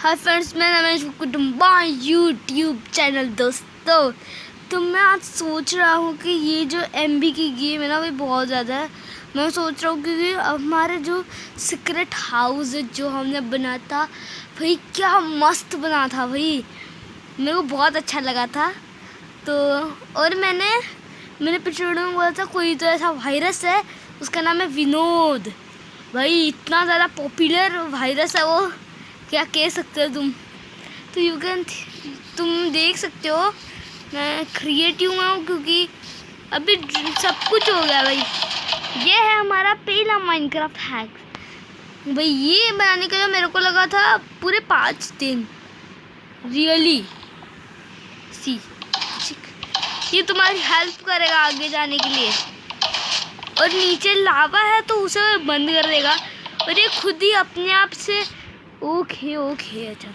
Hi friends, मैं Ramesh Kutumba YouTube channel. दोस्तों, तो मैं आज सोच रहा हूँ कि ये जो MB की गेम है ना, वो बहुत ज़्यादा है। मैं सोच रहा हूँ कि हमारे जो सीक्रेट हाउस है जो हमने बना था, भाई क्या मस्त बना था भाई, मेरे को बहुत अच्छा लगा था। तो और मैंने पिछले वीडियो में बोला था कोई तो ऐसा वायरस है, उसका नाम है विनोद। भाई इतना ज़्यादा पॉपुलर वायरस है वो, क्या कह सकते हो तुम। तो तुम देख सकते हो मैं क्रिएटिव हूँ, क्योंकि अभी सब कुछ हो गया भाई। ये है हमारा पहला माइनक्राफ्ट हैक भाई। ये बनाने के लिए मेरे को लगा था पूरे 5 दिन रियली। सी ये तुम्हारी हेल्प करेगा आगे जाने के लिए। और नीचे लावा है तो उसे बंद कर देगा, और ये खुद ही अपने आप से ओके अच्छा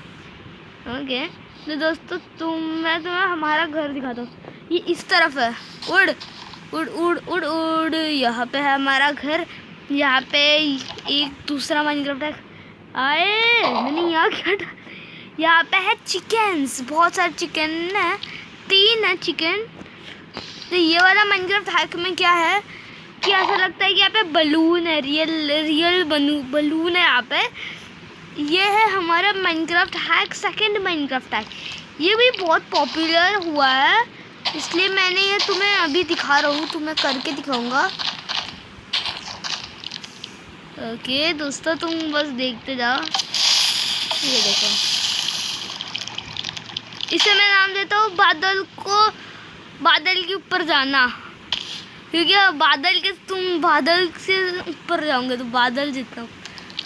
ओके। तो दोस्तों मैं तुम्हें हमारा घर दिखाता हूँ। ये इस तरफ है, उड़ उड़ उड़ उड़ उड़। यहाँ पे है हमारा घर। यहाँ पे एक दूसरा माइनक्राफ्ट है। मैंने यहाँ क्या यहाँ पे है चिकन्स, बहुत सारे चिकन है, 3 है चिकन। तो ये वाला माइनक्राफ्ट हैक में क्या है कि ऐसा लगता है कि यहाँ पे बलून है, रियल बलून है यहाँ पे। ये है हमारा Minecraft hack, second Minecraft hack. ये भी बहुत पॉपुलर हुआ है, इसलिए मैंने ये तुम्हें अभी दिखा रहा हूँ, तुम्हें करके दिखाऊंगा। ओके दोस्तों, तुम बस देखते जाओ। ये देखो, इसे मैं नाम देता हूँ बादल के ऊपर जाना, क्योंकि तुम बादल से ऊपर जाओगे तो बादल जितना।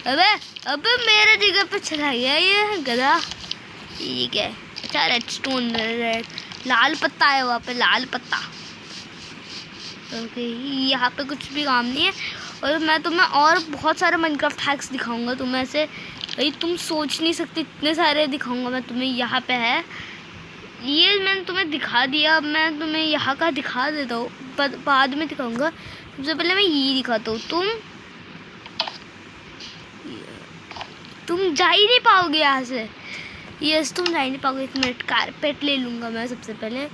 अबे मेरे जगह पे चला गया ये गधा। ठीक है, अच्छा रेडस्टोन, लाल पत्ता है वहाँ पे, लाल पत्ता। ओके, यहाँ पे कुछ भी काम नहीं है। और मैं तुम्हें और बहुत सारे माइनक्राफ्ट हैक्स दिखाऊंगा तुम्हें, ऐसे भाई तुम सोच नहीं सकते इतने सारे दिखाऊंगा मैं तुम्हें। यहाँ पे है ये, मैंने तुम्हें दिखा दिया, अब मैं तुम्हें यहाँ का दिखा देता हूँ, बाद में दिखाऊंगा। सबसे पहले मैं ये दिखाता हूँ। तुम जा ही नहीं पाओगे यहाँ से। यस, तुम जा ही नहीं पाओगे। 1 मिनट, कारपेट ले लूँगा मैं सबसे पहले।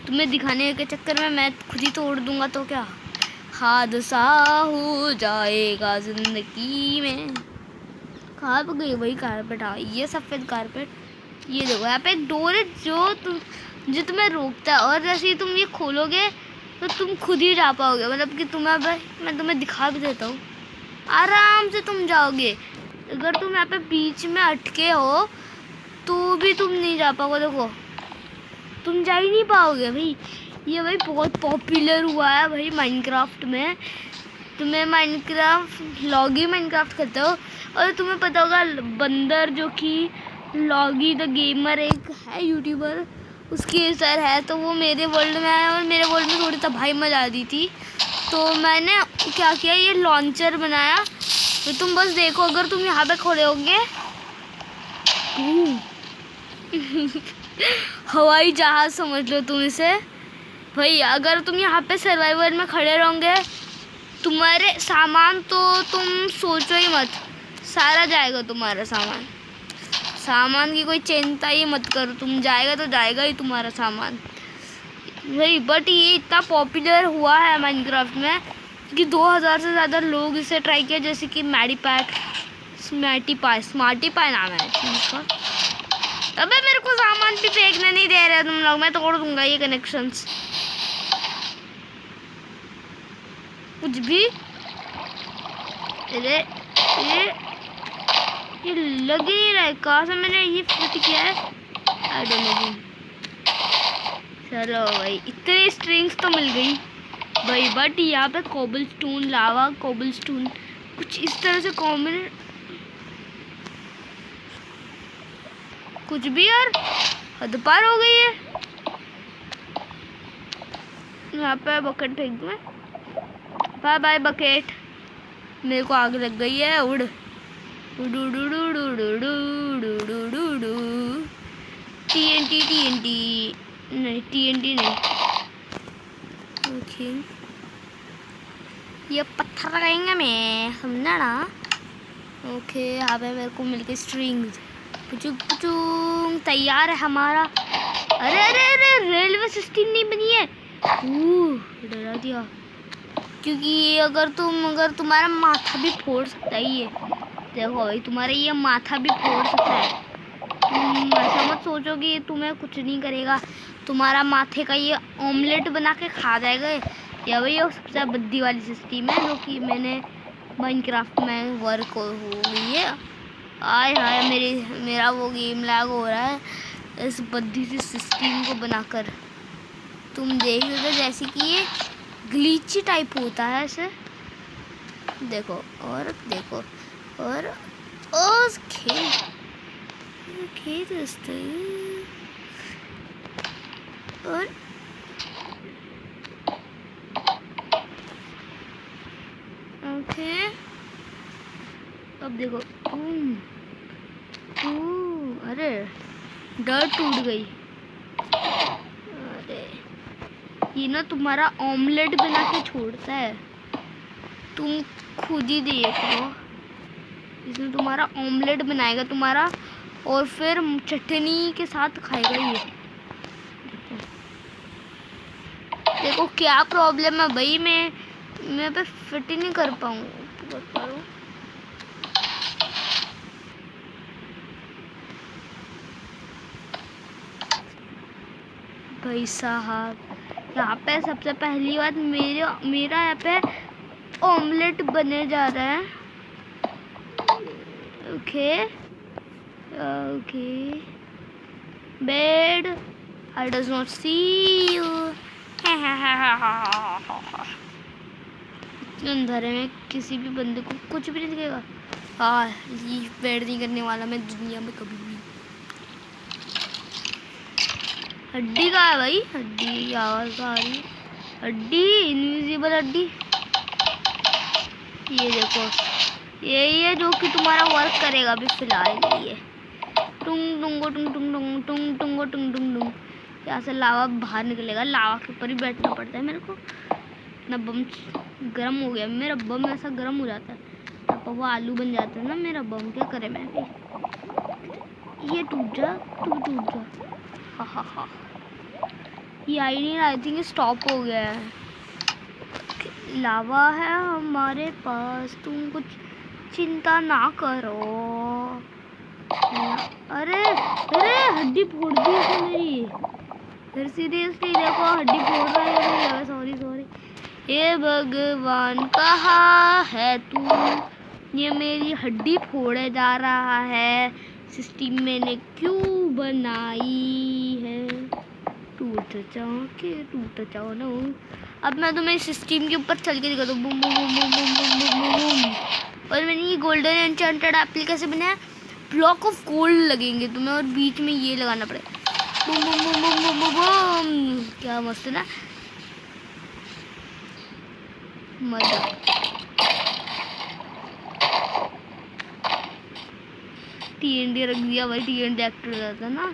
तुम्हें दिखाने के चक्कर में मैं खुद ही तोड़ दूँगा तो क्या हादसा हो जाएगा ज़िंदगी में। कहाँ पर गई वही कारपेट? हाँ, ये सफ़ेद कारपेट। ये देखो, यहाँ पे एक डोर है जो तुम्हें रोकता है, और जैसे ही तुम ये खोलोगे तो तुम खुद ही जा पाओगे। मतलब कि मैं तुम्हें दिखा भी देता हूँ, आराम से तुम जाओगे। अगर तुम यहाँ पे बीच में अटके हो तो भी तुम नहीं जा पाओगे। देखो, तुम जा ही नहीं पाओगे भाई। ये भाई बहुत पॉपुलर हुआ है भाई माइनक्राफ्ट में। तुम्हें लॉगी माइनक्राफ्ट करते हो, और तुम्हें पता होगा बंदर जो कि लॉगी द गेमर एक है यूट्यूबर, उसकी सर है, तो वो मेरे वर्ल्ड में आया और मेरे वर्ल्ड में थोड़ी तबाही मचा दी थी। तो मैंने क्या किया, ये लॉन्चर बनाया। तो तुम बस देखो, अगर तुम यहाँ पे खड़े होगे हवाई जहाज समझ लो तुम इसे भाई। अगर तुम यहाँ पे सर्वाइवर में खड़े रहोगे, तुम्हारे सामान तो तुम सोचो ही मत, सारा जाएगा तुम्हारा सामान की कोई चिंता ही मत करो, तुम जाएगा तो जाएगा ही तुम्हारा सामान भाई। बट ये इतना पॉपुलर हुआ है माइनक्राफ्ट में कि 2000 से ज़्यादा लोग इसे ट्राई किया, जैसे कि स्मार्टी पाई नाम है इसका। अबे मेरे को सामान भी फेंकने नहीं दे रहे तुम लोग, मैं तोड़ दूंगा ये कनेक्शंस कुछ भी। अरे ये लग ही नहीं रहा है, कहाँ से मैंने ये फिट किया है, आई डोंट नो। चलो भाई, इतनी स्ट्रिंग्स तो मिल गई भाई। बट यहाँ पे कोबलस्टोन, लावा कोबलस्टोन कुछ इस तरह से कॉमन कुछ भी यार, हद पार हो गई है। यहाँ पे बकेट फेंक दूँ मैं। बाय बाय बकेट, मेरे को आग लग गई है। उड़ TNT नहीं, TNT नहीं। ओके, ये पत्थर रहेंगे मैं, समझा ना। ओके, यहाँ पे मेरे को मिल गई स्ट्रिंग्स। पुचुक पुचुक तैयार है हमारा। अरे अरे अरे रेलवे सिस्टम नहीं बनी है। डरा दिया, क्योंकि ये अगर तुम्हारा माथा भी फोड़ सकता है ये। देखो भाई तुम्हारा ये माथा भी फोड़ सकता है। तुम ऐसा मत सोचो कि तुम्हें कुछ नहीं करेगा, तुम्हारा माथे का ये ऑमलेट बना के खा जाएगा। या भाई ये सबसे बद्दी वाली सिस्टम है जो कि मैंने माइनक्राफ्ट में वर्क हो गई है। आय हाय मेरा वो गेम लैग हो रहा है इस बद्दी सी सिस्टम को बनाकर। तुम देख रहे हो जैसे कि ये ग्लिची टाइप होता है ऐसे। देखो और देखो और खेत और ओके अब देखो। अरे डर टूट गई। अरे ये ना तुम्हारा ऑमलेट बना के छोड़ता है, तुम खुद ही देख लो। इसमें तुम्हारा ऑमलेट बनाएगा तुम्हारा और फिर चटनी के साथ खाएगा ये। देखो क्या प्रॉब्लम है भाई, मैं पे फिट ही नहीं कर पाऊंगा। भाई साहब यहाँ पे सबसे पहली बात मेरा यहाँ पे ऑमलेट बने जा रहा है। Okay bad I does not see you. अंधेरे में किसी भी बंदे को कुछ भी नहीं दिखेगा। हाँ ये बेड नहीं करने वाला मैं दुनिया में कभी भी। हड्डी कहाँ है भाई? हड्डी आवाज आ रही, हड्डी इनविजिबल हड्डी। ये देखो यही है जो कि तुम्हारा वर्क करेगा अभी फिलहाल। ये टुंग टुंगो टुंग टुंग टुंग टुंग टुंगो टुंग टुंग टुंग। यहाँ से लावा बाहर निकलेगा, लावा के ऊपर ही बैठना पड़ता है मेरे को। ना बम गर्म हो गया, मेरा बम ऐसा गर्म हो जाता है तो वो आलू बन जाता है ना मेरा बम। क्या करे मैं भी। ये टूट जा, तू टूट जा। हा ये आई नहीं, आई थिंक स्टॉप हो गया है। लावा है हमारे पास, तुम कुछ चिंता ना करो। अरे अरे हड्डी फोड़ दी इसने मेरी। फिर सीरियसली देखो हड्डी फोड़ रहा है। सॉरी हे भगवान कहाँ है तू? ये मेरी हड्डी फोड़े जा रहा है। सिस्टम मैंने क्यों बनाई है? टूट जाओ ना। अब मैं तुम्हें सिस्टम के ऊपर चल के दिखा दूँ। Boom boom boom boom boom boom boom boom. और मैंने ये गोल्डन एन्चेंटेड एप्पल कैसे बनाया? ब्लॉक ऑफ गोल्ड लगेंगे तुम्हें और बीच में ये लगाना पड़ेगा। Boom boom boom boom boom boom boom. क्या मस्त है ना। मजा TNT रख दिया भाई। TNT एक्टर रहता ना।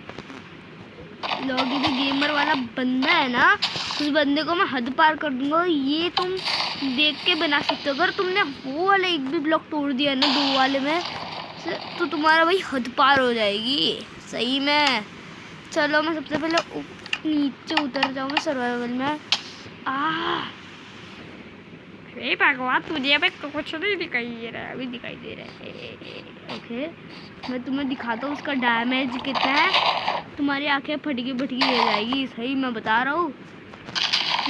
लॉगी जो गेमर वाला बंदा है ना, उस बंदे को मैं हद पार कर दूंगा। ये तुम देख के बना सकते हो। अगर तुमने वो वाला एक भी ब्लॉक तोड़ दिया ना 2 वाले में, तो तुम्हारा भाई हद पार हो जाएगी सही में। चलो मैं सबसे पहले नीचे उतर जाऊँ सर्वाइवल में। हे भगवान तुझे पे कुछ नहीं दिखाई दे रहा है, अभी दिखाई दे रहा है। ओके मैं तुम्हें दिखाता हूँ उसका डैमेज कितना है। तुम्हारी आंखें फटकी फटकी रह जाएगी, सही मैं बता रहा हूँ।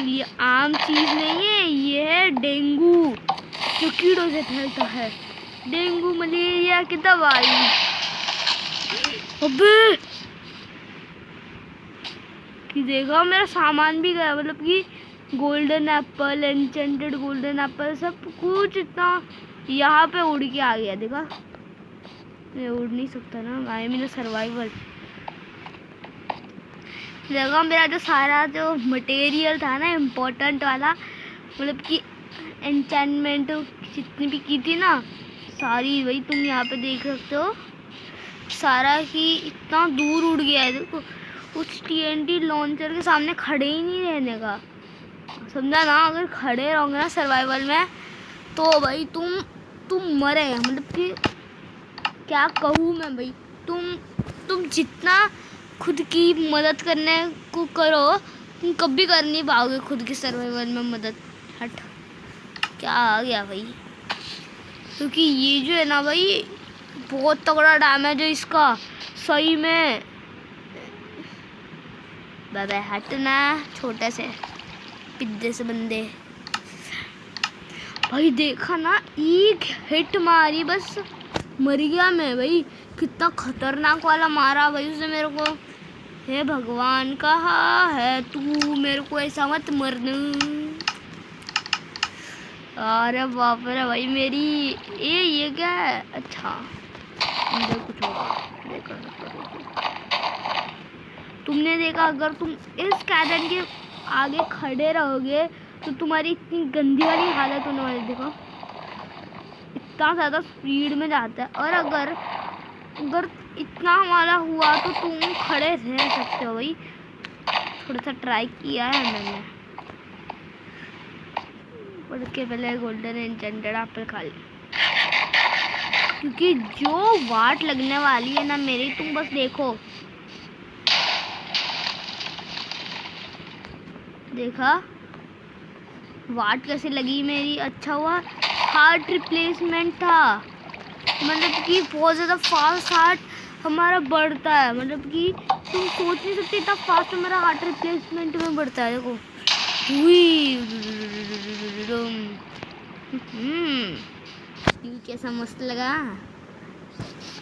ये आम चीज़ नहीं है, ये है डेंगू जो कीड़ों से फैलता है। डेंगू मलेरिया की दवाई। अबे कि देखा मेरा सामान भी गया, मतलब कि golden Apple, enchanted golden Apple सब कुछ इतना यहाँ पे उड़ के आ गया। देखा मैं उड़ नहीं सकता ना, आई मीन सर्वाइवल। देखा मेरा जो सारा जो मटेरियल था ना इम्पोर्टेंट वाला, मतलब कि एन्चेंटमेंट जितनी भी की थी ना सारी, वही तुम यहाँ पे देख सकते हो। सारा ही इतना दूर उड़ गया है। देखो उस TNT लॉन्चर के सामने खड़े ही नहीं रहने का, समझा ना। अगर खड़े रहोगे ना सर्वाइवल में तो भाई तुम मरे। मतलब कि क्या कहूँ मैं भाई, तुम तुम जितना खुद की मदद करने को करो, तुम कभी कर नहीं पाओगे खुद की सर्वाइवल में मदद। हट, क्या आ गया भाई? क्योंकि ये जो है ना भाई, बहुत तगड़ा डैमेज है इसका सही में। बाबा हटना, छोटे से पिद्दे से बंदे। भाई देखा ना, एक हिट मारी बस मर गया मैं भाई। कितना खतरनाक वाला मारा भाई उसने मेरे को। हे भगवान, कहाँ है तू? मेरे को ऐसा मत मरना। अरे बाप रे भाई, मेरी ये क्या है? अच्छा अंदर कुछ होगा, देखा तुमने देखा? अगर तुम इस कैदन के आगे खड़े रहोगे तो तुम्हारी इतनी गंदी वाली हालत होने वाली। देखो इतना ज़्यादा स्पीड में जाता है। और अगर इतना हमारा हुआ तो तुम खड़े रह सकते हो भाई। थोड़ा सा ट्राई किया है मैंने। पढ़ के पहले गोल्डन एन्चेंटेड एप्पल खा लिया, क्योंकि जो वाट लगने वाली है ना मेरी, तुम बस देखो। देखा वाट कैसे लगी मेरी? अच्छा हुआ हार्ट रिप्लेसमेंट था, मतलब कि बहुत ज़्यादा फास्ट हार्ट हमारा बढ़ता है। मतलब कि तुम सोच नहीं सकते इतना फास्ट हमारा हार्ट रिप्लेसमेंट में बढ़ता है। देखो ये कैसा मस्त लगा।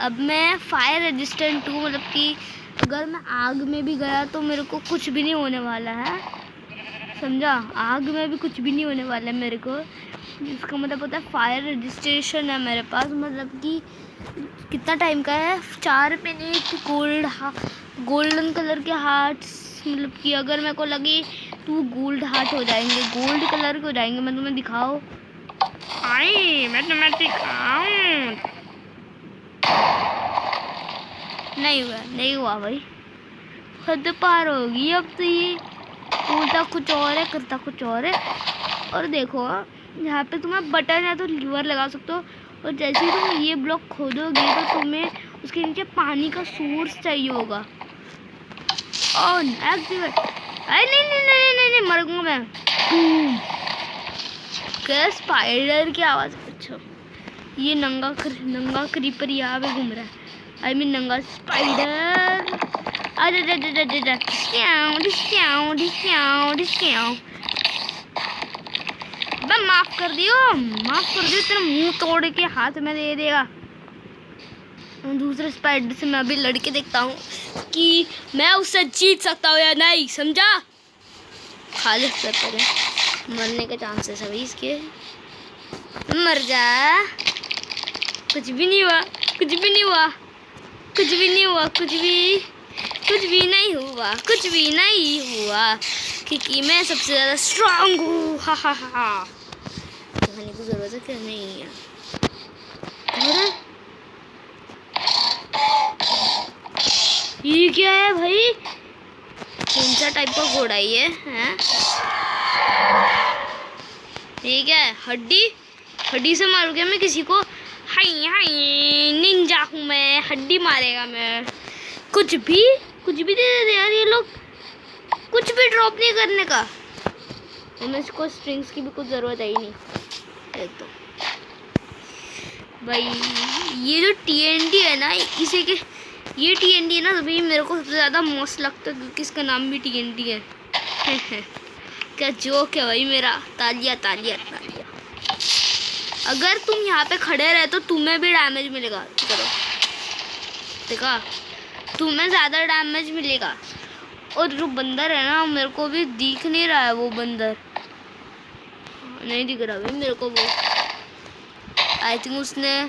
अब मैं फायर रेजिस्टेंट हूँ, मतलब कि अगर मैं आग में भी गया तो मेरे को कुछ भी नहीं होने वाला है, समझा? आग में भी कुछ भी नहीं होने वाला है मेरे को। इसका मतलब होता है फायर रजिस्ट्रेशन है मेरे पास। मतलब कि कितना टाइम का है? 4 मिनट। गोल्डन कलर के हार्ट्स, मतलब कि अगर मेरे को लगे तो गोल्ड हार्ट हो जाएंगे, गोल्ड कलर के हो जाएंगे। मैं तुम्हें दिखाओ, आई मैं तुम्हें दिखाऊं। नहीं हुआ भाई, हद पार होगी अब तो। ये बोलता कुछ और है, करता कुछ और है। और देखो यहाँ पे तुम्हें बटन है तो लीवर लगा सकते हो। और जैसे ही तुम ये ब्लॉक खोदोगे तो तुम्हें उसके नीचे पानी का सोर्स चाहिए होगा। On activate. अरे नहीं, मर गूंगा मैं। क्या स्पाइडर की आवाज़? अच्छा, ये नंगा क्रीपर यहाँ पे घूम रहा है। आई मीन नंगा स्पाइडर। माफ कर दियो, तेरा मुंह तोड़ के हाथ में दे देगा। दूसरे स्पाइडर से मैं अभी लड़के देखता हूँ कि मैं उससे जीत सकता हूँ या नहीं, समझा? खाली पेपर है, मरने के चांसेस है भाई इसके। मर जा। कुछ भी नहीं हुआ, कुछ भी नहीं हुआ, क्योंकि मैं सबसे ज़्यादा स्ट्रांग हूँ। हा हा हा। कहने की ज़रूरत है क्या? नहीं है। ये क्या है भाई? कौन सा टाइप का घोड़ा ये है? ये क्या है? हड्डी से मारूंगा मैं किसी को? हाय हाय, निंजा हूँ मैं, हड्डी मारेगा मैं। कुछ भी दे देते यार ये लोग, कुछ भी ड्रॉप नहीं करने का। हमें इसको स्ट्रिंग्स की भी कुछ ज़रूरत है ही नहीं। एक तो भाई ये जो TNT है ना, इसे के ये TNT है ना भाई, मेरे को सबसे ज़्यादा मस्त लगता है क्योंकि इसका नाम भी TNT है। क्या जोक है भाई मेरा। तालिया। अगर तुम यहाँ पे खड़े रहे तो तुम्हें भी डैमेज मिलेगा। चलो देखा, तुम्हें ज़्यादा डैमेज मिलेगा। और जो बंदर है ना, मेरे को भी दिख नहीं रहा है वो बंदर, नहीं दिख रहा भाई मेरे को वो। आई थिंक उसने,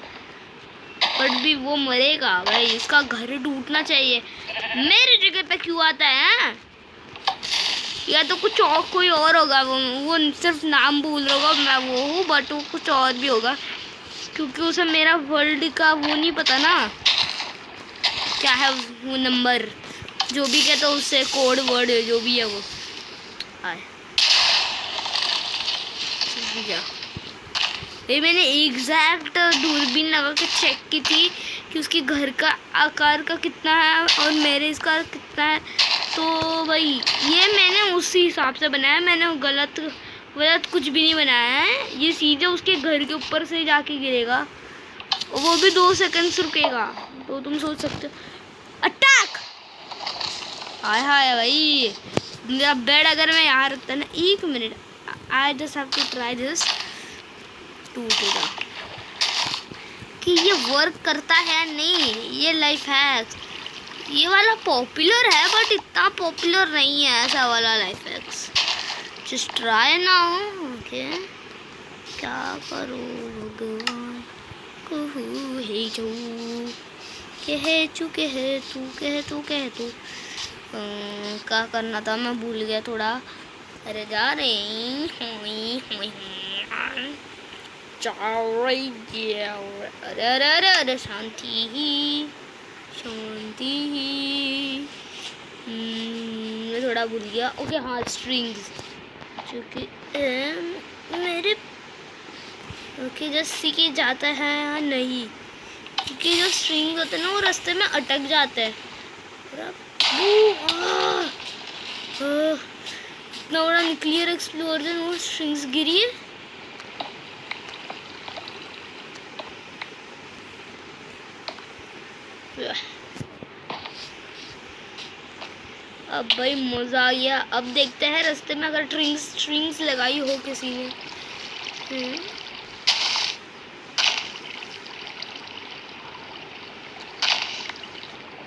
बट भी वो मरेगा भाई, उसका घर टूटना चाहिए। मेरी जगह पे क्यों आता है? या तो कुछ और कोई और होगा, वो सिर्फ नाम भूल रहा होगा, मैं वो हूँ, बट वो कुछ और भी होगा क्योंकि उसे मेरा वर्ल्ड का वो नहीं पता ना, क्या है वो नंबर, जो भी कहते हो उससे, कोड वर्ड जो भी है वो। आए ये मैंने एग्जैक्ट दूरबीन लगा के चेक की थी कि उसके घर का आकार का कितना है और मेरे इसका कितना है। तो भाई ये मैंने उसी हिसाब से बनाया, मैंने गलत कुछ भी नहीं बनाया है। ये सीधे उसके घर के ऊपर से जाके गिरेगा और वो भी 2 सेकंड रुकेगा। तो तुम सोच सकते हो अटैक। हाय हाय भाई, मेरा बेड अगर मैं यहाँ रखता ना, 1 minute, I just have to try this, टूटेगा कि ये वर्क करता है नहीं। ये लाइफ हैक, ये वाला पॉपुलर है बट इतना पॉपुलर नहीं है ऐसा वाला life hacks. Just try now. Okay, क्या करो भगवान कहू हे जो कहे तू क्या करना था मैं भूल गया थोड़ा। अरे जा रही अरे अरे अरे अरे शांति ही मैं थोड़ा भूल गया। ओके हाँ, स्ट्रिंग्स क्योंकि मेरे ओके जस्ट सी के जाता है या नहीं, क्योंकि जो स्ट्रिंग होते हैं ना वो रास्ते में अटक जाते हैं। इतना बड़ा न्यूक्लियर एक्सप्लोजन, वो स्ट्रिंग्स गिरी है। अब भाई मज़ा आ गया। अब देखते हैं रास्ते में अगर स्ट्रिंग्स लगाई हो किसी ने।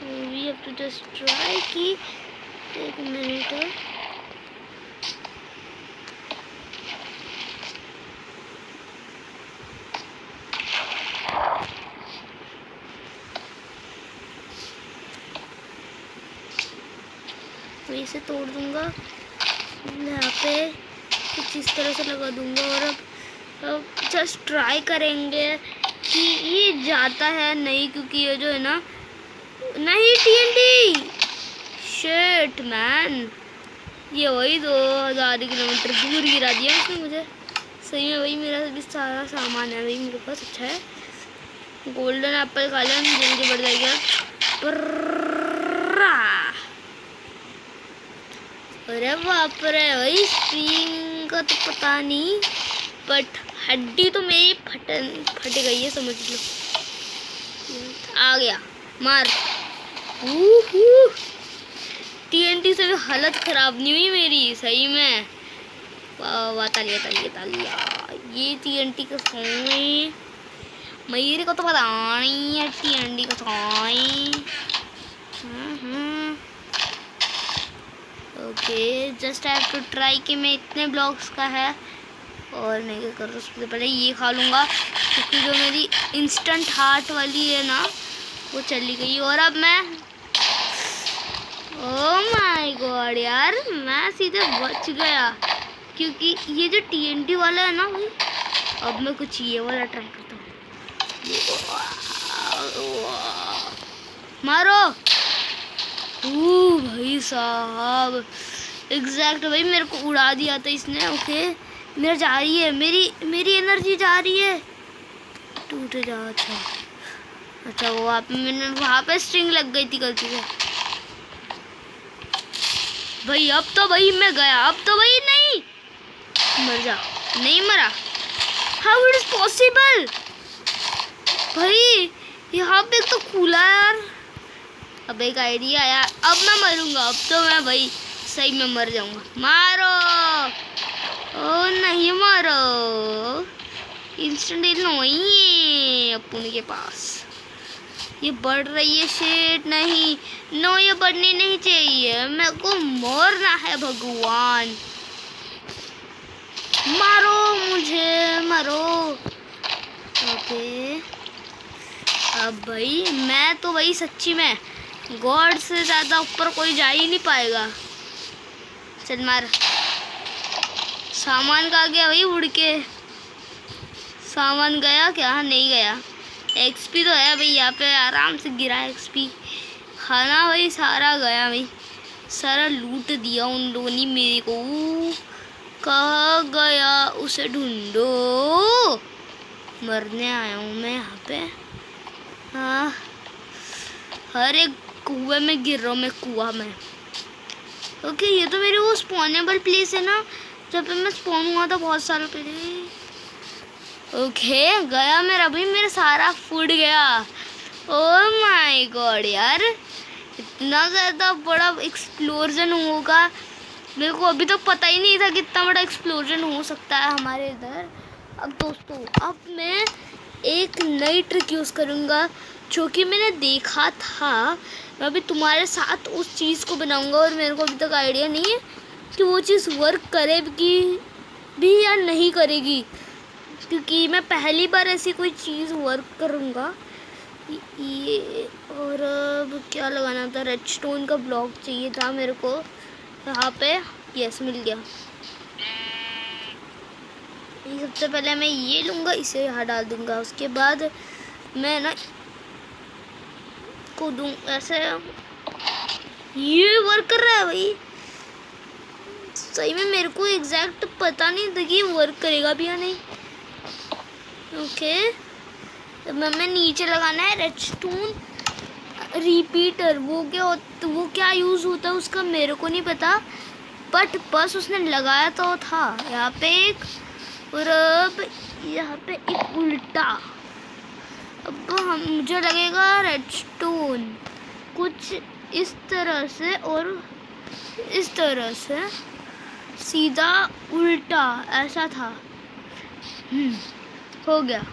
We have to just try कि 1 मिनट। मैं इसे तोड़ दूंगा, यहाँ पे कुछ इस तरह से लगा दूंगा और अब जस्ट ट्राई करेंगे कि ये जाता है नहीं, क्योंकि ये जो है ना, नहीं TNT शिट मैन, ये वही 2000 किलोमीटर दूर गिरा दिया उसने मुझे। सही में वही मेरा भी सारा सामान है वही मेरे पास। अच्छा है, गोल्डन एप्पल खा लिया, जल्दी बढ़ जाएगा। अरे बाप रे, वही स्ट्रिंग का तो पता नहीं, बट हड्डी तो मेरी फट गई है समझ लो। आ गया, मार। TNT से भी हालत खराब नहीं हुई मेरी, सही में। वाह तालिया। ये TNT का सॉन्ग मेरे को तो पता नहीं है, TNT का song. Okay just have to try कि मैं इतने ब्लॉक्स का है और मैं क्या कर रहा हूँ, उससे पहले ये खा लूँगा, क्योंकि जो मेरी इंस्टेंट हार्ट वाली है ना वो चली गई। और अब मैं, ओह माय गॉड यार, मैं सीधे बच गया, क्योंकि ये जो TNT वाला है ना भाई। अब मैं कुछ ये वाला ट्राई करता हूँ, मारो। भाई साहब एग्जैक्ट भाई, मेरे को उड़ा दिया था इसने। ओके मेरा जा रही है, मेरी एनर्जी जा रही है, टूट जा। अच्छा वो मैंने वहाँ पे स्ट्रिंग लग गई थी गलती से भाई। अब तो भाई मैं गया, अब तो भाई नहीं मर जा, नहीं मरा। हाउ इट इज पॉसिबल भाई, यहाँ पे तो खुला यार। अब एक आइडिया आया, अब मैं मरूंगा, अब तो मैं भाई सही में मर जाऊंगा। मारो, ओ नहीं मारो, इंस्टेंट नहीं है अपन के पास। ये बढ़ रही है, शेट नहीं, नो ये बढ़नी नहीं चाहिए, मेरे को मरना है भगवान। मारो मुझे, मारो। ओके अब भाई मैं तो भाई सच्ची में गॉड से ज़्यादा ऊपर कोई जा ही नहीं पाएगा। चल मार। सामान कहाँ गया भाई उड़ के, सामान गया क्या? नहीं गया। XP तो है भाई, यहाँ पे आराम से गिरा XP। खाना भाई सारा गया भाई, सारा लूट दिया उन लोगों ने मेरे को। कहाँ गया उसे ढूंढो, मरने आया हूँ मैं यहाँ पे। हाँ हर एक कुएं में गिर रहा हूँ मैं, कुआं में। ओके, ये तो मेरी वो स्पॉनेबल प्लेस है ना, जब पे मैं स्पॉन हुआ था बहुत सालों पहले। ओके, गया मेरा भाई, मेरा सारा फूड गया। ओह माय गॉड यार, इतना ज़्यादा बड़ा एक्सप्लोजन होगा, मेरे को अभी तक पता ही नहीं था कि इतना बड़ा एक्सप्लोजन हो सकता है हमारे इधर। अब दोस्तों, अब मैं एक नई ट्रिक यूज़ करूँगा जो कि मैंने देखा था। मैं अभी तुम्हारे साथ उस चीज़ को बनाऊँगा और मेरे को अभी तक आइडिया नहीं है कि वो चीज़ वर्क करेगी भी या नहीं करेगी, क्योंकि मैं पहली बार ऐसी कोई चीज़ वर्क करूँगा। ये और अब क्या लगाना था, रेडस्टोन का ब्लॉक चाहिए था मेरे को यहाँ पे। यस, मिल गया। ये सबसे पहले मैं ये लूँगा, इसे यहाँ डाल दूँगा। उसके बाद मैं ना को दूँ ऐसे। ये वर्क कर रहा है भाई, सही में मेरे को एग्जैक्ट पता नहीं था कि वर्क करेगा भी या नहीं। ओके, तो मैं नीचे लगाना है रेडस्टोन रिपीटर। वो क्या यूज़ होता है उसका मेरे को नहीं पता, बट बस उसने लगाया तो था यहाँ पे एक, और अब यहाँ पे एक उल्टा। अब मुझे लगेगा रेडस्टोन कुछ इस तरह से और इस तरह से, सीधा उल्टा ऐसा था। हो गया।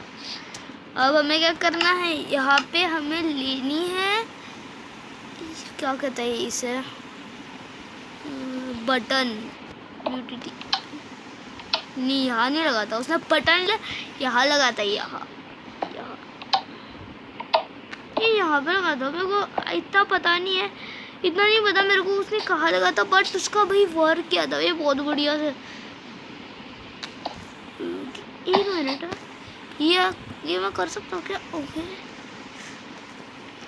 अब हमें क्या करना है, यहाँ पे हमें लेनी है, क्या कहते हैं इसे, बटन। यूटिलिटी नहीं, यहाँ नहीं लगाता उसने बटन, यहाँ लगाता है, यहाँ यहाँ पे लगाता। मेरे को इतना पता नहीं है, इतना नहीं पता मेरे को उसने कहाँ लगा था, बट उसका भाई वर्क किया था ये बहुत बढ़िया से। एक मिनट, ये मैं कर सकता हूँ क्या? ओके,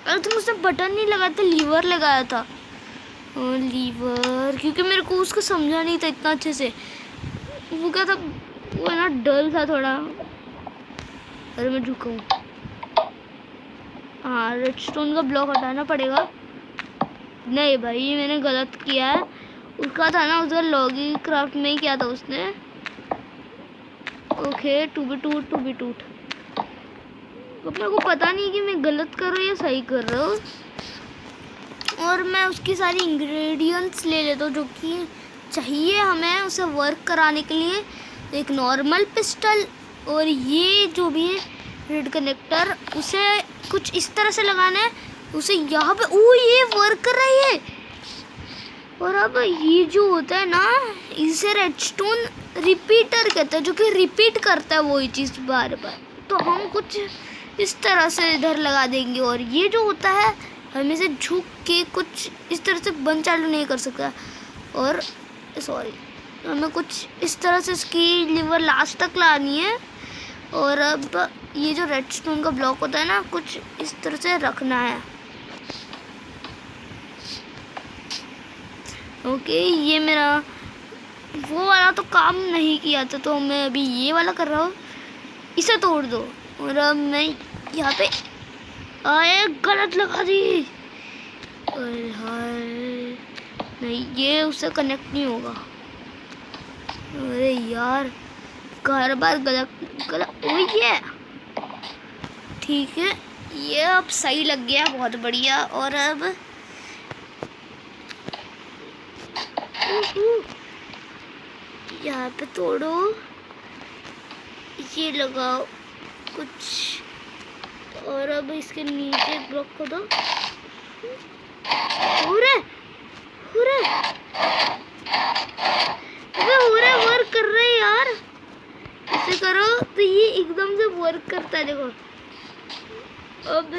अरे तुम उसने बटन नहीं लगाया था, लीवर लगाया था। लीवर, क्योंकि मेरे को उसको समझा नहीं था इतना अच्छे से। वो क्या था, वो ना डल था थोड़ा। अरे मैं झुका हूँ। हाँ, रेडस्टोन का ब्लॉक हटाना पड़ेगा। नहीं भाई, मैंने गलत किया है। उसका था ना, उसका लॉगी क्राफ्ट में ही किया था उसने। ओके, टू बी टूट। मेरे को पता नहीं कि मैं गलत कर रहा हूँ या सही कर रहा हूँ। और मैं उसकी सारी इंग्रेडिएंट्स ले लेता हूँ जो कि चाहिए हमें उसे वर्क कराने के लिए। एक नॉर्मल पिस्टल, और ये जो भी है रेड कनेक्टर, उसे कुछ इस तरह से लगाना है, उसे यहाँ पे। ओ, ये वर्क कर रही है। और अब ये जो होता है ना, इसे रेडस्टोन रिपीटर कहते हैं, जो कि रिपीट करता है वही चीज़ बार बार। तो हम कुछ इस तरह से इधर लगा देंगे, और ये जो होता है हमें से झुक के कुछ इस तरह से बंद चालू नहीं कर सकता। और सॉरी, हमें कुछ इस तरह से इसकी लीवर लास्ट तक लानी है। और अब ये जो रेडस्टोन का ब्लॉक होता है ना, कुछ इस तरह से रखना है। ओके, ये मेरा वो वाला तो काम नहीं किया था, तो मैं अभी ये वाला कर रहा हूँ। इसे तोड़ दो। और अब मैं यहाँ पे आए, गलत लगा दी। अरे हाय, नहीं, ये उससे कनेक्ट नहीं होगा। अरे यार, हर बार गलत। ओ ये ठीक है, ये अब सही लग गया, बहुत बढ़िया। और अब यहाँ पे तोड़ो, ये लगाओ कुछ, और अब इसके नीचे ब्लॉक कर दो। हो रहा वर्क कर रहे हैं यार। ऐसे करो तो ये एकदम से वर्क करता है। देखो, अब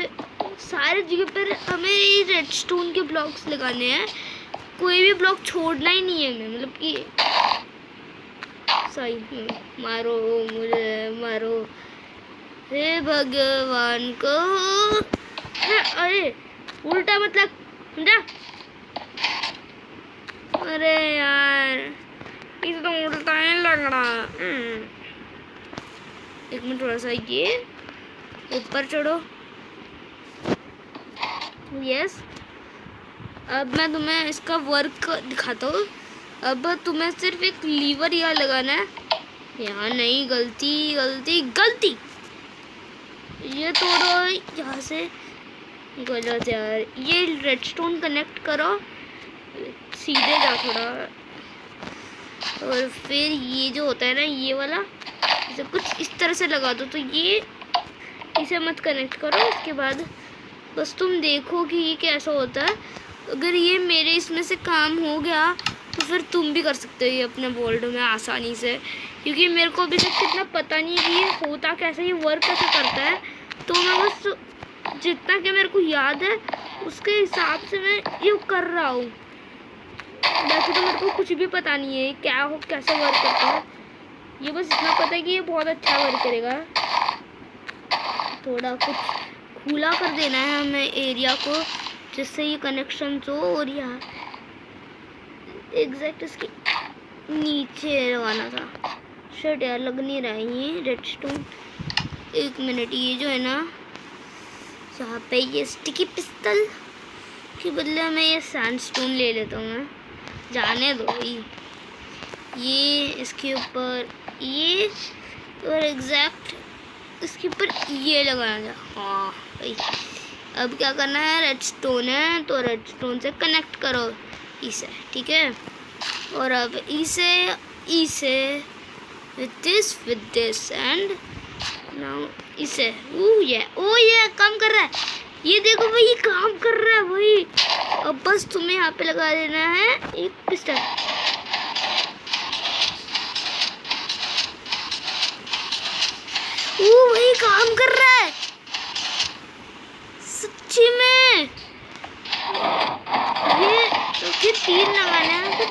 सारे जगह पर हमें रेडस्टोन के ब्लॉक्स लगाने हैं, कोई भी ब्लॉक छोड़ना ही नहीं है हमें, मतलब कि सही। मारो मुझे, मारो, हे भगवान को। अरे उल्टा मतलब, समझा? अरे यार, इसे तो उल्टा ही लग रहा। एक मिनट, थोड़ा सा ये ऊपर चढ़ो। यस, अब मैं तुम्हें इसका वर्क दिखाता हूँ। अब तुम्हें सिर्फ एक लीवर यहाँ लगाना है। यहाँ नहीं, गलती गलती गलती, ये तोड़ो यहाँ से, गलत यार। ये रेडस्टोन कनेक्ट करो, सीधे जा थोड़ा, और फिर ये जो होता है ना ये वाला, इसे कुछ इस तरह से लगा दो। तो ये इसे मत कनेक्ट करो, उसके बाद बस तुम देखो कि ये कैसा होता है। अगर ये मेरे इसमें से काम हो गया तो फिर तुम भी कर सकते हो ये अपने बोल्ड में आसानी से, क्योंकि मेरे को अभी तक इतना पता नहीं है कि ये होता कैसे, ये वर्क कैसे करता है। तो मैं बस जितना कि मेरे को याद है उसके हिसाब से मैं ये कर रहा हूँ। वैसे तो मेरे को कुछ भी पता नहीं है क्या हो, कैसे वर्क करता है। ये बस इतना पता है कि ये बहुत अच्छा वर्क करेगा। थोड़ा कुछ खुला कर देना है हमें एरिया को, जिससे ये कनेक्शन हो। और यहाँ एग्जैक्ट इसके नीचे लगाना था। शर्ट यार लग नहीं रहा है ये रेडस्टोन। एक मिनट, ये जो है ना यहाँ पे ये स्टिकी पिस्तल के बदले मैं ये सैंडस्टोन ले लेता हूँ। मैं जाने दो ये इसके ऊपर ये, और एग्जैक्ट इसके ऊपर ये लगाना था। हाँ भाई, अब क्या करना है, रेडस्टोन है तो रेडस्टोन से कनेक्ट करो इसे, ठीक है। और अब इसे with this and now इसे ये काम कर रहा है। ये देखो भाई, ये काम कर रहा है भाई। अब बस तुम्हें यहाँ पे लगा देना है एक पिस्टन। भाई काम कर रहा है सच्ची में। ये 3 लगाना है,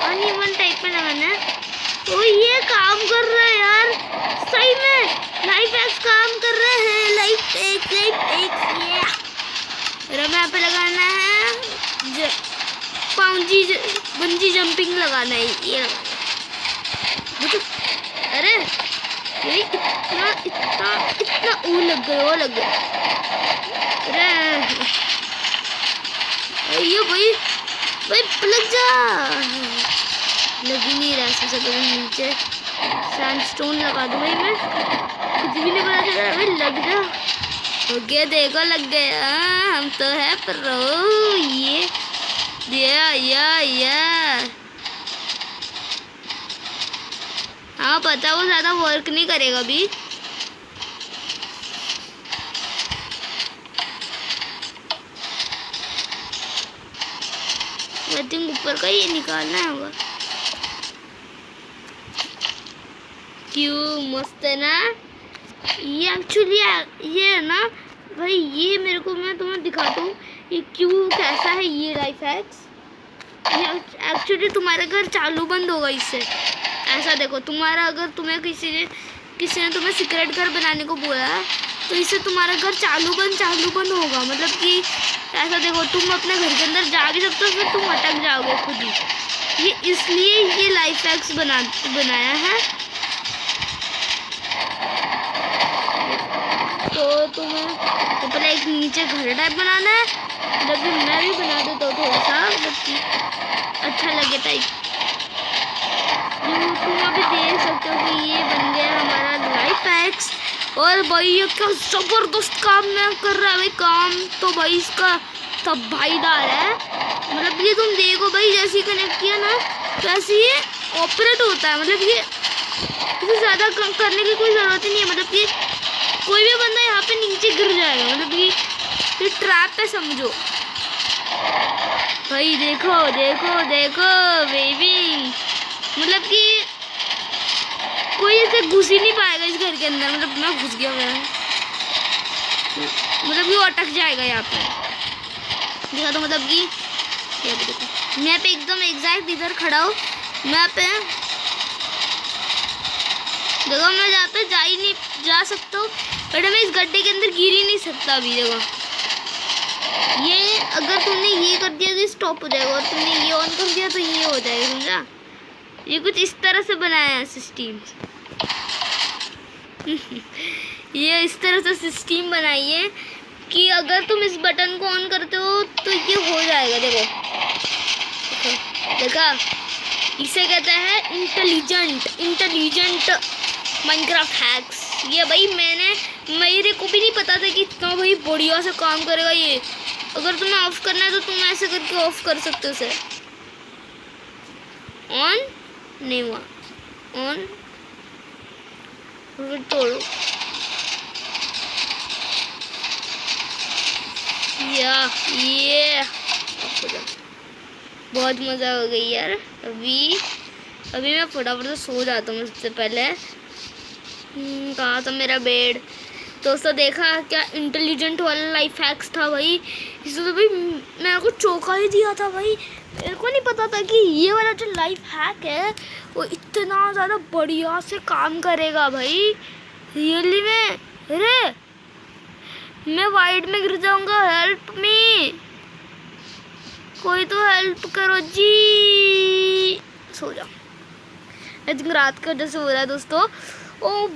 अनइवन टाइप में लगाना है। ये काम कर रहा है यार सही में। लाइफ एक्स काम कर रहे हैं, लाइफ एक ये। और यहाँ पे लगाना है बंजी जंपिंग लगाना है, ये लगाना। अरे ये इतना वो लग गया। अरे ये भाई लग जा, लग ही नहीं रहा। सबसे पहले नीचे सैंडस्टोन लगा दूँ भाई, मैं कुछ भी नहीं पता चल रहा भाई। लग जा, ओके देखो लग गया। हम तो है प्रो। ये हाँ पता, वो ज़्यादा वर्क नहीं करेगा अभी। आई थिंक ऊपर का ये निकालना होगा। क्यों मस्त है ना ये। एक्चुअली ये है ना भाई, ये मेरे को मैं तुम्हें दिखाता हूँ ये क्यों कैसा है ये लाइफ हैक्स। एक्चुअली तुम्हारा घर चालू बंद होगा इससे। ऐसा देखो, तुम्हारा अगर तुम्हें किसी ने तुम्हें सीक्रेट घर बनाने को बोला है तो इससे तुम्हारा घर चालू बंद होगा। मतलब कि ऐसा देखो, तुम अपने घर के अंदर जा भी सकते हो, फिर तुम अटक जाओगे खुद ही। ये इसलिए ये लाइफ हैक्स बनाया है। तो तुम्हें तो पहले एक नीचे घर टाइप बनाना है। जब भी मैं भी बना देता हूँ थोड़ा सा, मतलब अच्छा लगे टाइप। तुम अभी देख सकते हो कि ये बन गया हमारा लाइफ हैक्स। और भाई ये क्या जबरदस्त काम मैं कर रहा है भाई। काम तो भाई इसका तबाहीदार है। मतलब ये तुम देखो भाई, जैसे ही कनेक्ट किया ना वैसे ये ऑपरेट होता है। मतलब ये इसे ज़्यादा करने की कोई ज़रूरत ही नहीं है। मतलब कि कोई भी बंदा यहाँ पे नीचे गिर जाएगा। मतलब ये ट्रैप है समझो भाई। देखो बेबी, मतलब कि कोई ऐसे घुस ही नहीं पाएगा इस घर के अंदर। मतलब मैं घुस गया मैं, मतलब कि वो अटक जाएगा यहाँ पे। देखा तो मतलब कि ये देखो, मैं पे एकदम एग्जैक्ट इधर खड़ा हूँ। मैं पे देखो, मैं जहाँ पे जा सकता हूँ, बट मैं इस गड्ढे के अंदर गिर ही नहीं सकता अभी। देखो ये अगर तुमने ये कर दिया तो स्टॉप हो जाएगा, और तुमने ये ऑन कर दिया तो ये हो जाएगा, समझा। ये कुछ इस तरह से बनाया है सिस्टम। ये इस तरह से सिस्टम बनाई है कि अगर तुम इस बटन को ऑन करते हो तो ये हो जाएगा। देखो देखा, इसे कहते हैं इंटेलिजेंट माइनक्राफ्ट हैक्स। ये भाई मेरे को भी नहीं पता था कि इतना भाई बढ़िया से काम करेगा ये। अगर तुम्हें ऑफ करना है तो तुम ऐसे करके ऑफ कर सकते हो उसे। ऑन नहीं हुआ, ऑन फिर तोड़ो या ये। बहुत मज़ा हो गई यार। अभी मैं फटाफट से सो जाता हूँ। सबसे पहले कहाँ था मेरा बेड? दोस्तों देखा क्या इंटेलिजेंट वाला लाइफ हैक्स था भाई। इससे तो भाई मेरे को चौंका ही दिया था भाई। मेरे को नहीं पता था कि ये वाला जो लाइफ हैक है वो इतना ज़्यादा बढ़िया से काम करेगा भाई। रियली में अरे मैं वाइड में गिर जाऊंगा। हेल्प मी, कोई तो हेल्प करो जी। सो जाओ। आई थिंक रात का जैसे हो रहा है दोस्तों। ओ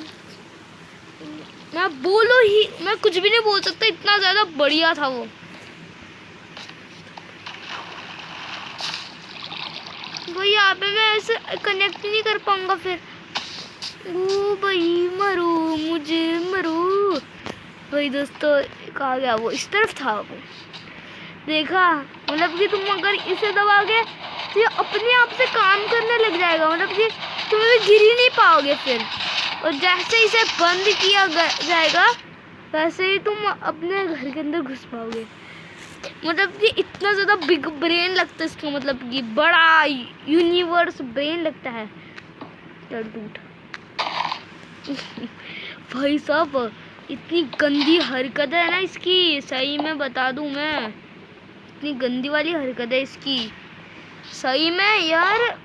मैं कुछ भी नहीं बोल सकता, इतना ज़्यादा बढ़िया था वो। भाई यहाँ पे मैं ऐसे कनेक्ट नहीं कर पाऊंगा फिर। ओ भाई मरू भाई दोस्तों कहाँ गया वो? इस तरफ था वो। देखा मतलब कि तुम अगर इसे दबाओगे तो ये अपने आप से काम करने लग जाएगा। मतलब कि तुम गिर ही नहीं पाओगे फिर। और जैसे इसे बंद किया जाएगा वैसे ही तुम अपने घर के अंदर घुस पाओगे। मतलब कि इतना ज़्यादा बिग ब्रेन लगता है इसका। मतलब कि बड़ा यूनिवर्स ब्रेन लगता है। भाई साहब इतनी गंदी हरकत है ना इसकी, सही में बता दूं मैं। इतनी गंदी वाली हरकत है इसकी सही में यार।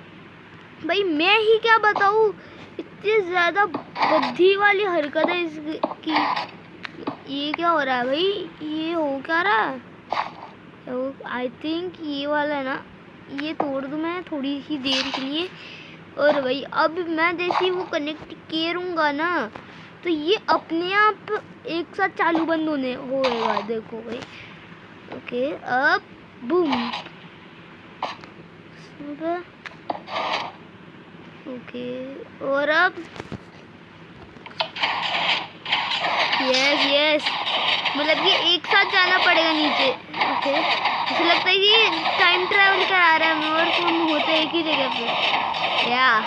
भाई मैं ही क्या बताऊं, इतनी ज़्यादा बुद्धि वाली हरकत है इसकी। ये क्या हो रहा है भाई? ये हो क्या रहा है? आई थिंक ये वाला है ना, ये तोड़ दूं मैं थोड़ी ही देर के लिए। और भाई अब मैं जैसे ही वो कनेक्ट करूँगा ना तो ये अपने आप एक साथ चालू बंद होएगा। देखो भाई। ओके अब बूम। ओके और अब यस मतलब कि एक साथ जाना पड़ेगा नीचे। ओके मुझे लगता है कि टाइम ट्रैवल करा रहा है और हम होते एक ही जगह पे। या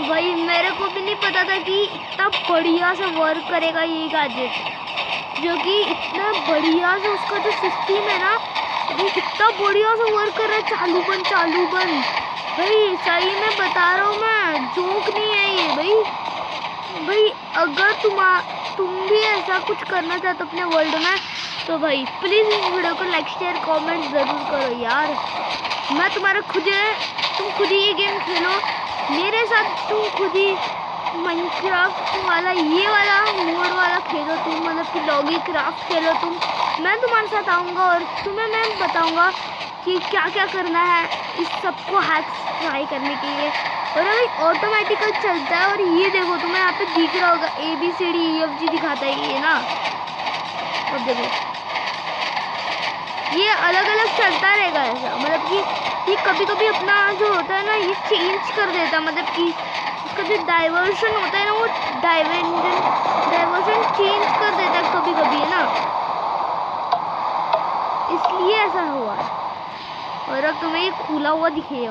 भाई मेरे को भी नहीं पता था कि इतना बढ़िया से वर्क करेगा ये गैजेट, जो कि इतना बढ़िया से उसका जो सिस्टम है ना वो कितना बढ़िया से वर्क कर रहा है। चालू बंद भाई सही में बता रहा हूँ मैं, जोक नहीं है ये भाई। अगर तुम भी ऐसा कुछ करना चाहते हो अपने वर्ल्ड में तो भाई प्लीज़ इस वीडियो को लाइक शेयर कमेंट ज़रूर करो यार। मैं तुम्हारा तुम खुद ही ये गेम खेलो मेरे साथ। तुम खुद ही माइनक्राफ्ट वाला ये वाला मोड वाला खेलो तुम, मतलब कि लॉगी क्राफ्ट खेलो तुम। मैं तुम्हारे साथ आऊँगा और तुम्हें मैं बताऊँगा कि क्या क्या करना है इस सबको हैक्स ट्राई करने के लिए। और अभी ऑटोमेटिकल चलता है। और ये देखो तुम्हें यहाँ पे दिख रहा होगा ABCDEFG दिखाता है ये ना। अब देखो ये अलग अलग चलता रहेगा ऐसा। मतलब कि ये कभी कभी अपना जो होता है ना ये चेंज कर देता है। मतलब कि उसका जो डाइवर्शन होता है ना वो डाइवर्शन चेंज कर देता है कभी कभी, है ना, इसलिए ऐसा हुआ है। और अब तुम्हें ये खुला हुआ दिखेगा।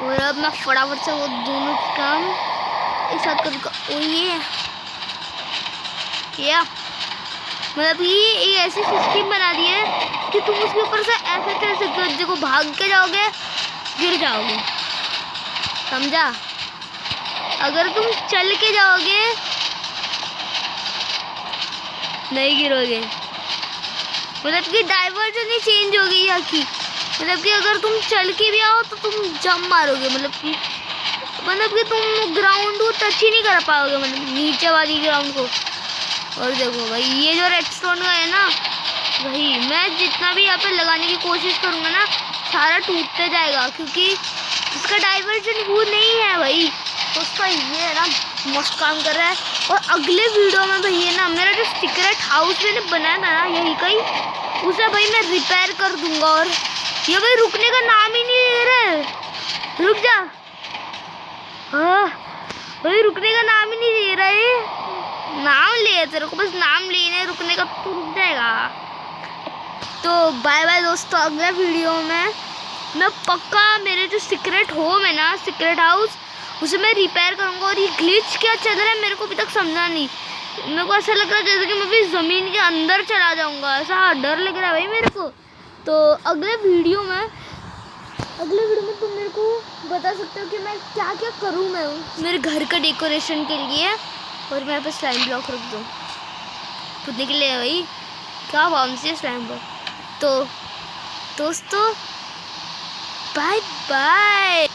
और अब मैं फटाफट से वो दोनों काम एक साथ करूँगा। ओ ये मतलब ये एक ऐसी सिस्टम बना दी है कि तुम उसके ऊपर से ऐसे चल सकते हो, देखो भाग के जाओगे गिर जाओगे, समझा। अगर तुम चल के जाओगे नहीं गिरोगे। मतलब कि डाइवर्जन ही चेंज हो गई यहाँ की। मतलब कि अगर तुम चल के भी आओ तो तुम जंप मारोगे। मतलब कि तुम ग्राउंड को टच ही नहीं कर पाओगे, मतलब नीचे वाली ग्राउंड को। और देखो भाई ये जो रेडस्टोन का है ना भाई, मैं जितना भी यहाँ पे लगाने की कोशिश करूँगा ना सारा टूटते जाएगा क्योंकि इसका डाइवर्जन वो नहीं है भाई। तो उसका ये है ना मस्त काम कर रहा है। और अगले वीडियो में भाई है ना, मेरा जो सीक्रेट हाउस मैंने बनाया था ना यही कहीं, उसे भाई मैं रिपेयर कर दूंगा। और ये भाई रुकने का नाम ही नहीं ले रहे, रुक जा। हाँ भाई रुकने का नाम ही नहीं ले रहा है। नाम ले तेरे को, बस नाम लेने रुकने का, तू रुक जाएगा। तो बाय बाय दोस्तों, अगले वीडियो में मैं पक्का मेरे जो सीक्रेट होम है ना, सीक्रेट हाउस, उसे मैं रिपेयर करूँगा। और ये ग्लिच क्या चल रहा है मेरे को अभी तक समझा नहीं। मेरे को ऐसा लग रहा है जैसे कि मैं भी ज़मीन के अंदर चला जाऊँगा, ऐसा डर लग रहा है भाई मेरे को। तो अगले वीडियो में तुम मेरे को बता सकते हो कि मैं क्या क्या करूँ मैं मेरे घर का डेकोरेशन के लिए। और मेरे पास स्लाइम ब्लॉक रख दो खुदने के लिए भाई, क्या बाउंस है स्लाइम ब्लॉक। तो दोस्तों बाय बाय।